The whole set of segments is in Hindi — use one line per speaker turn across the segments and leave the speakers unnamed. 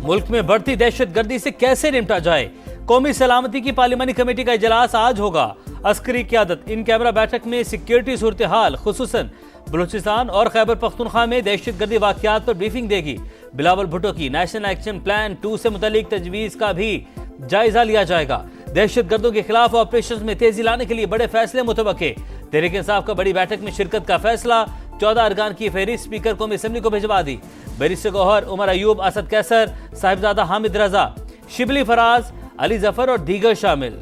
मुल्क में बढ़ती दहशत गर्दी से कैसे निपटा जाए। कौमी सलामती की पार्लिमानी कमेटी का इजलास आज होगा। अस्करी क़यादत इन कैमरा बैठक में सिक्योरिटी सूरत हाल खुसूसन बलूचिस्तान और खैबर पख्तूनख्वा में दहशत गर्दी वाक़यात पर ब्रीफिंग देगी। बिलावल भुट्टो की नेशनल एक्शन प्लान 2 से मुतल्लिक तजवीज़ का भी जायजा लिया जाएगा। दहशत गर्दों के खिलाफ ऑपरेशन में तेजी लाने के लिए बड़े फैसले मुतवक्के। तहरीक इंसाफ का बड़ी बैठक में शिरकत का फैसला। 14 अरकान की फहरिस्त स्पीकर कौमी असम्बली को भिजवा दी। बैरिस्टर गौहर, उमर अयूब, असद कैसर, साहिबजादा हामिद रजा, शिबली फराज, अली जफर और दीगर शामिल।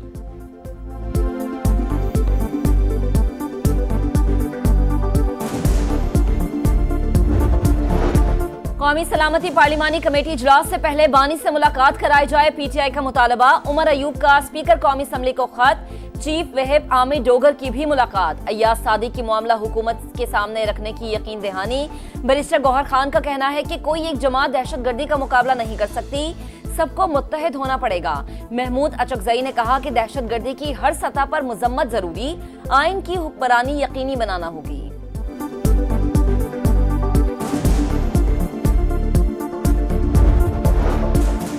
कौमी सलामती पार्लिमानी कमेटी इजलास से पहले बानी से मुलाकात कराई जाए। पीटीआई का मुतालबा। उमर अयूब का स्पीकर कौमी असम्बली को खत। चीफ व्हिप आमिर डोगर की भी मुलाकात। अय्याज सादी की मामला हुकूमत के सामने रखने की यकीन दहानी। बैरिस्टर गौहर खान का कहना है कि कोई एक जमात दहशत गर्दी का मुकाबला नहीं कर सकती, सबको मुत्तहिद होना पड़ेगा। महमूद अचकजई ने कहा कि दहशत गर्दी की हर सतह पर मजम्मत जरूरी, आइन की हुक्मरानी यकीनी बनाना होगी।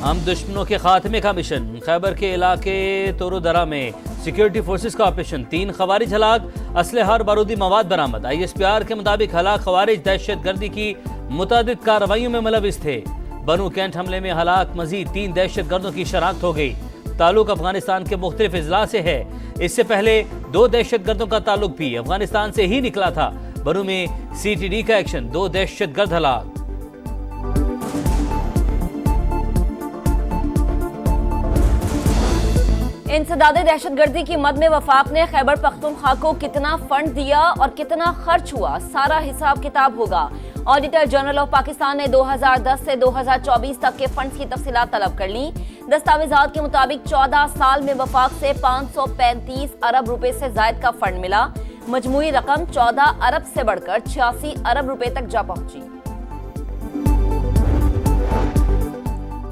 हम दुश्मनों के खात्मे का मिशन। खैबर के इलाके तोरोदरा में सिक्योरिटी फोर्सेस का ऑपरेशन। 3 खवारिज हलाक, असलहा और बारूदी मवाद बरामद। ISPR के मुताबिक हलाक खवारिज दहशत गर्दी की मुतादिद कार्रवाइयों में मुलविस थे। बनू कैंट हमले में हलाक मजीद 3 दहशत गर्दों की शनाख्त हो गई। ताल्लुक अफगानिस्तान के मुख्तलिफ अजला से है। इससे पहले 2 दहशत गर्दों का ताल्लुक भी अफगानिस्तान से ही निकला था। बनू में CTD का एक्शन, 2 दहशत गर्द हलाक।
इंसदादे दहशतगर्दी की मद में वफाक ने खैबर पख्तूनख्वा को कितना फंड दिया और कितना खर्च हुआ, सारा हिसाब किताब होगा। ऑडिटर जनरल ऑफ पाकिस्तान ने 2010 से 2024 तक के फंड्स की तफसीलात तलब कर ली। दस्तावेजात के मुताबिक 14 साल में वफाक से 535 अरब रुपए से जायद का फंड मिला। मजमूई रकम 14 अरब से बढ़कर 86 अरब रुपए तक जा पहुंची।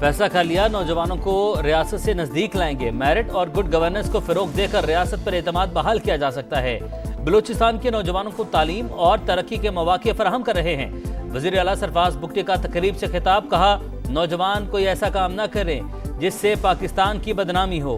फैसला कर लिया, नौजवानों को रियासत से नजदीक लाएंगे। मेरिट और गुड गवर्नेंस को फरोग देकर रियासत पर एतमाद बहाल किया जा सकता है। बलूचिस्तान के नौजवानों को तालीम और तरक्की के मौके फराहम कर रहे हैं। वजीर आला सरफराज बुगटी का तकरीब से खिताब। कहा, नौजवान कोई ऐसा काम न करें जिससे पाकिस्तान की बदनामी हो।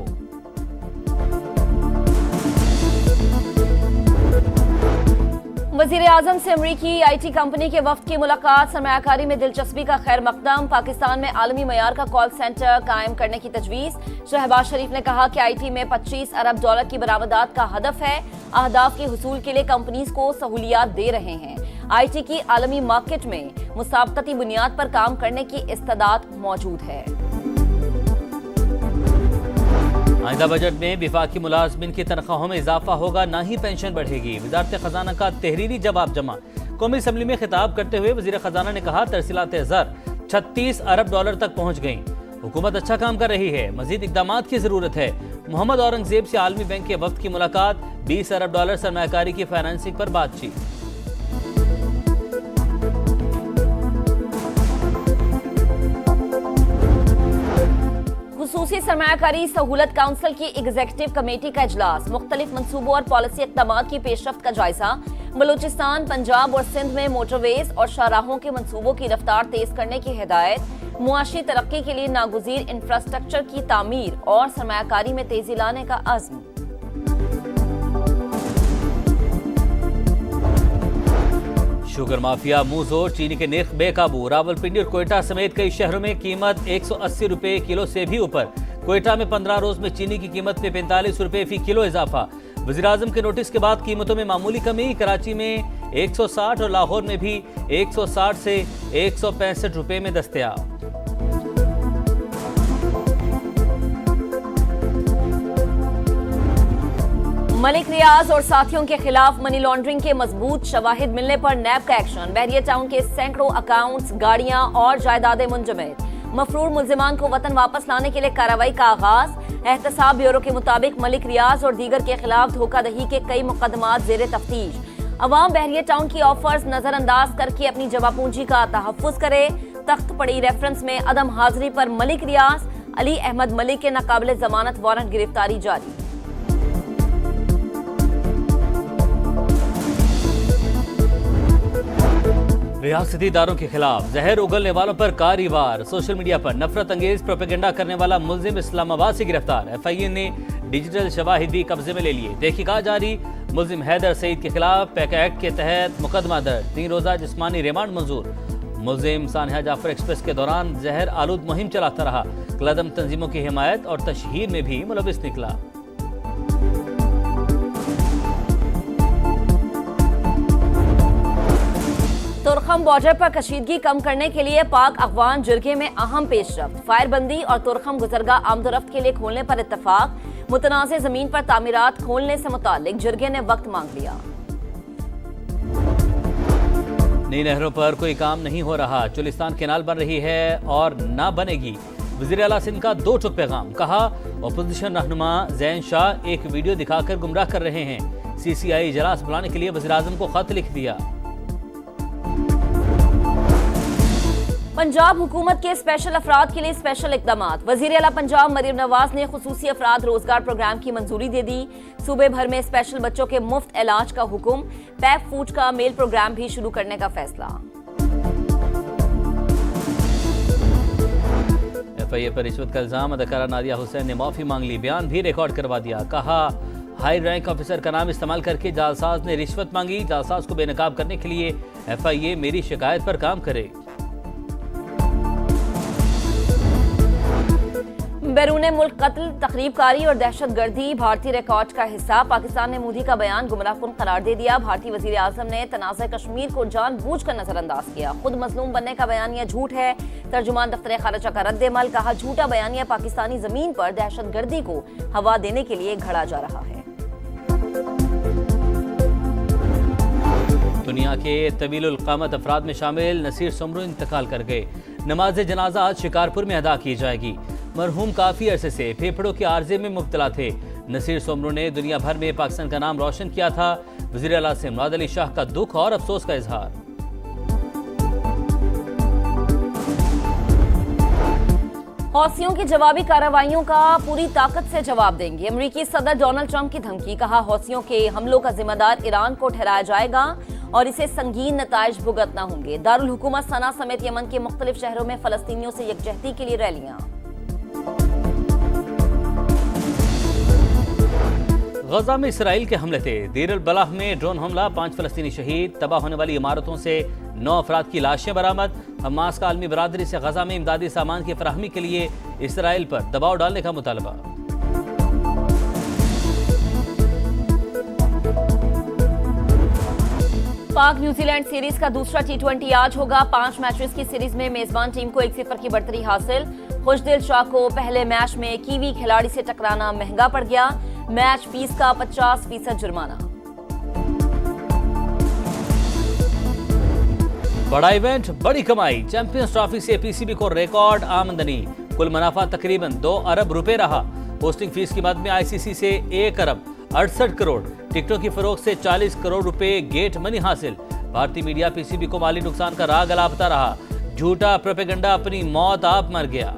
वजीर आजम से अमरीकी IT कंपनी के वफ्द की मुलाकात। सरमायाकारी में दिलचस्पी का खैर मकदम। पाकिस्तान में आलमी मयार का कॉल सेंटर कायम करने की तजवीज़। शहबाज शरीफ ने कहा कि IT में 25 अरब डॉलर की बरामदात का हदफ है। अहदाफ के हुसूल के लिए कंपनीज को सहूलियात दे रहे हैं। IT की आलमी मार्केट में मुसाबकती बुनियाद पर काम करने की इस्तेदाद मौजूद है।
आइंदा बजट में विफाकी मुलाजमिन की तनख्वाहों में इजाफा होगा, ना ही पेंशन बढ़ेगी। वजारत खजाना का तहरीरी जवाब जमा। कौमी असम्बली में खिताब करते हुए वजीर खजाना ने कहा, तरसीलात ज़र 36 अरब डॉलर तक पहुंच गई। हुकूमत अच्छा काम कर रही है, मजीद इकदामात की जरूरत है। मोहम्मद औरंगजेब से आलमी बैंक के वफ्द की मुलाकात। 20 अरब डॉलर सरमायाकारी की फाइनेंसिंग पर बातचीत।
खुसूसी सरमायाकारी सहूलत काउंसिल की एग्जीक्यूटिव कमेटी का इजलास। मुख्तलिफ मंसूबों और पॉलिसी इक़दामात की पेशरफ्त का जायजा। बलूचिस्तान, पंजाब और सिंध में मोटरवेज और शाहराहों के मंसूबों की रफ्तार तेज करने की हिदायत। मुआशी तरक्की के लिए नागुज़ीर इंफ्रास्ट्रक्चर की तामीर और सरमायाकारी में तेजी लाने का अज़्म।
शुगर माफिया मुंह जोर, चीनी के निर्ख बेकाबू। रावलपिंडी और कोयटा समेत कई शहरों में कीमत 180 रुपए किलो से भी ऊपर। कोयटा में 15 रोज में चीनी की कीमत में 45 रुपए फी किलो इजाफा। वज़ीर आज़म के नोटिस के बाद कीमतों में मामूली कमी। कराची में 160 और लाहौर में भी 160 से 165 रुपए में दस्तयाब।
मलिक रियाज और साथियों के खिलाफ मनी लॉन्ड्रिंग के मजबूत शवाहिद मिलने पर नैब का एक्शन। बहरिया टाउन के सैकड़ों अकाउंट्स, गाड़ियां और जायदादें मुंजमद। मफरूर मुल्जिमान को वतन वापस लाने के लिए कार्रवाई का आगाज। एहतसाब ब्यूरो के मुताबिक मलिक रियाज और दीगर के खिलाफ धोखाधड़ी के कई मुकदमात जेर तफ्तीश। अवाम बहरिया टाउन की ऑफर्स नजरअंदाज करके अपनी जमा पूंजी का तहफ्फुज करे। तख्त पड़ी रेफरेंस में अदम हाजिरी पर मलिक रियाज, अली अहमद मलिक के नाकाबिले जमानत वारंट गिरफ्तारी जारी।
रियासती इदारों के खिलाफ जहर उगलने वालों पर कार्यवार। सोशल मीडिया पर नफरत अंगेज प्रोपेगेंडा करने वाला मुलजिम इस्लामाबाद से गिरफ्तार। FIA ने डिजिटल शवाहिद भी कब्जे में ले लिए। तहकीकात जारी। मुलजिम हैदर सईद के खिलाफ पैका एक्ट के तहत मुकदमा दर्ज। 3 रोजा जिस्मानी रिमांड मंजूर। मुलजिम सानिया जाफर एक्सप्रेस के दौरान जहर आलूद मुहिम चलाता रहा। कलदम तंजीमों की हिमायत और तशहीर में भी मुलविस निकला।
तुरखम बॉर्डर पर कशीदगी कम करने के लिए पाक अफगान जिरगे में अहम पेशरफ्त। फायरबंदी और तुरखम गुजरगाह आमदोरफ्त के लिए खोलने पर इत्तफाक। मुतनाज़े जमीन पर तामीरात खोलने से मुतालिक जिरगे ने वक्त मांग लिया।
नई नहरों पर कोई काम नहीं हो रहा। चुलिस्तान केनाल बन रही है और ना बनेगी। वज़ीर आला सिंध का 2 टुक पैगाम। कहा अपोजिशन रहनुमा जैन शाह एक वीडियो दिखाकर गुमराह कर रहे हैं। CCI इजलास बुलाने के लिए वज़ीर आज़म को खत लिख दिया।
पंजाब हुकूमत के स्पेशल अफराद के लिए स्पेशल इकदाम। वज़ीर आला पंजाब मरीम नवाज ने खुसूसी अफराद रोजगार प्रोग्राम की मंजूरी दे दी। सूबे भर में स्पेशल बच्चों के मुफ्त इलाज का हुक्म। पैक फूड का मेल प्रोग्राम भी शुरू करने का फैसला।
FIA पर रिश्वत का इल्जाम। अदाकारा नादिया हुसैन ने माफी मांग ली। बयान भी रिकॉर्ड करवा दिया। कहा हाई रैंक ऑफिसर का नाम इस्तेमाल करके जालसाज ने रिश्वत मांगी। जालसाज को बेनकाब करने के लिए FIA मेरी शिकायत पर काम करे।
बैरून मुल्क कत्ल, तखरीबकारी और दहशतगर्दी भारतीय रिकॉर्ड का हिस्सा। पाकिस्तान ने मोदी का बयान गुमराहकुन करार दे दिया। भारतीय वजीर आजम ने तनाज़ कश्मीर को जानबूझकर नजरअंदाज किया। खुद मजलूम बनने का बयानिया झूठ है। तर्जुमान दफ्तर खारिजा का रद्द-ए-अमल। कहा झूठा बयानिया पाकिस्तानी जमीन पर दहशतगर्दी को हवा देने के लिए घड़ा जा रहा है।
दुनिया के तवीलुल क़ामत अफराद में शामिल नसीर सोमरू इंतकाल कर गए। नमाज जनाजा आज शिकारपुर में अदा की जाएगी। मरहूम काफ़ी अरसे से फेफड़ों के आर्जे में मुब्तला थे। नसीर सोमरू ने दुनिया भर में पाकिस्तान का नाम रोशन किया था। वज़ीर आला से मुराद अली शाह का दुख और अफसोस का इजहार।
हौसियों की जवाबी कार्रवाइयों का पूरी ताकत से जवाब देंगे। अमेरिकी सदर डोनाल्ड ट्रंप की धमकी। कहा हौसियों के हमलों का जिम्मेदार ईरान को ठहराया जाएगा और इसे संगीन नताइज भुगतना होंगे। दारुल हुकूमत सना समेत यमन के मुख्तलिफ शहरों में फलस्तीनियों से यकजहती के लिए रैलियां।
गजा में इसराइल के हमले थे। देर अल बलाह में ड्रोन हमला, 5 फलस्तीनी शहीद। तबाह होने वाली इमारतों से 9 अफराद की लाशें बरामद। हमास का आलमी बरादरी से गजा में इमदादी सामान की फराहमी के लिए इसराइल पर दबाव डालने का मुतालबा।
पाक न्यूजीलैंड सीरीज का दूसरा T20 आज होगा। 5 मैचेस की सीरीज में मेजबान टीम को 1-0 की बढ़तरी हासिल। खुशदिल शाह को पहले मैच में कीवी खिलाड़ी से टकराना महंगा पड़ गया। मैच फीस का 50% जुर्माना।
बड़ा इवेंट, बड़ी कमाई। चैंपियंस ट्रॉफी से PCB को रिकॉर्ड आमदनी। कुल मुनाफा तकरीबन 2 अरब रुपए रहा। होस्टिंग फीस की मद में ICC से 1 अरब 68 करोड़। टिकटों की फरोख्त से 40 करोड़ रुपए गेट मनी हासिल। भारतीय मीडिया PCB को माली नुकसान का राग अलापता रहा। झूठा प्रोपेगेंडा अपनी मौत आप मर गया।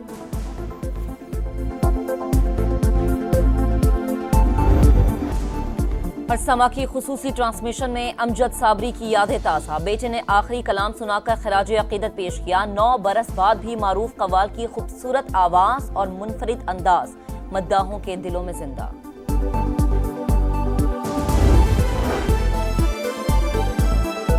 और समा की खुसूसी ट्रांसमिशन में अमजद साबरी की यादें ताज़ा। बेटे ने आखिरी कलाम सुनाकर खराज अकीदत पेश किया। 9 बरस बाद भी मारूफ कव्वाल की खूबसूरत आवाज और मुनफरिद अंदाज मद्दाहों के दिलों में जिंदा।